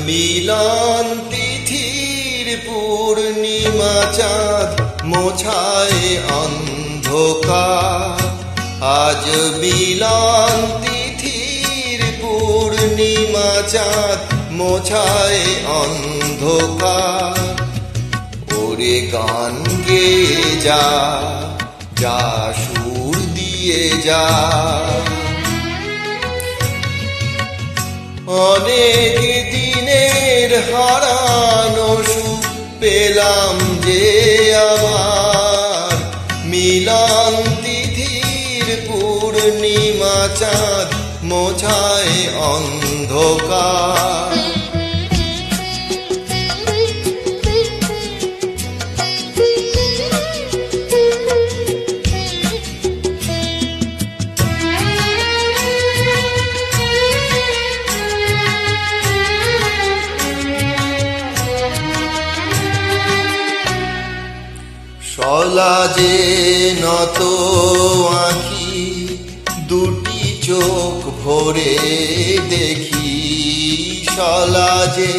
মিলন তিথির পূর্ণিমা চাঁদ মোছায় অন্ধকার। আজ মিলন তিথির পূর্ণিমা চাঁদ মোছায় অন্ধকার। ওরে গান গেয়ে যা, যা সুর দিয়ে যা। অনেক দিনের হারানো সুখ পেলাম যে আবার। মিলন তিথির পূর্ণিমা চাঁদ মোছায় অন্ধকার। সলাজে নত আঁখি দুটি চোখ ভরে দেখি। সলাজে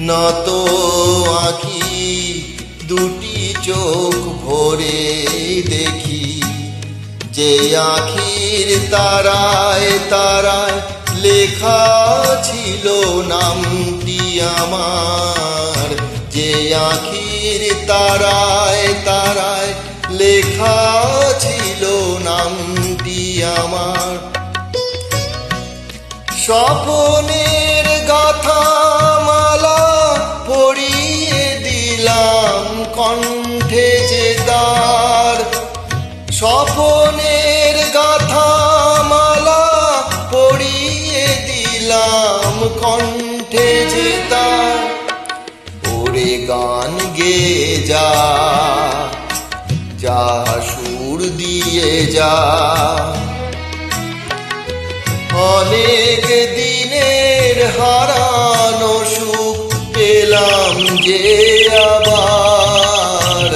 নত আঁখি দুটি চোখ ভরে দেখি। যে আঁখির তারায় তারায় লেখা ছিল নামটি আমার। যে আঁখির তারায় তারায় লেখা ছিল নামটি আমার। স্বপনের গাথা মালা পরিয়ে দিলাম কণ্ঠে যে তার। স্বপনের গাথা মালা পরিয়ে দিলাম কণ্ঠে যে তার। ওরে গান গেয়ে যা, যা সুর দিয়ে যা। অনেক দিনের হারানো সুখ পেলাম যে আবার।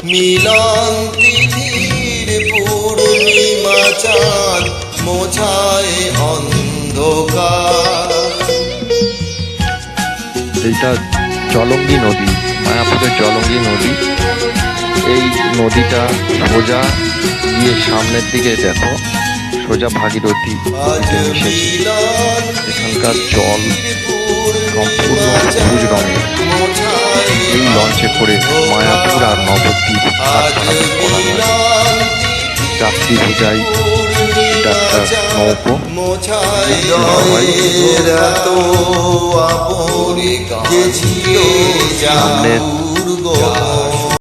মিলন তিথির পূর্ণিমা চাঁদ মোছায় অন্ধকার। এইটা জলঙ্গি নদী, মায়াপুরের জলঙ্গি নদী। এই নদীটা সোজা গিয়ে সামনের দিকে দেখো, সোজা ভাগীরথী মিশেছে। এখানকার জল সম্পূর্ণ সবুজ রঙের। এই লঞ্চে করে মায়াপুর আর নবদ্বীপ যাত্রী বোঝাই। এটা একটা নৌকো। সামনের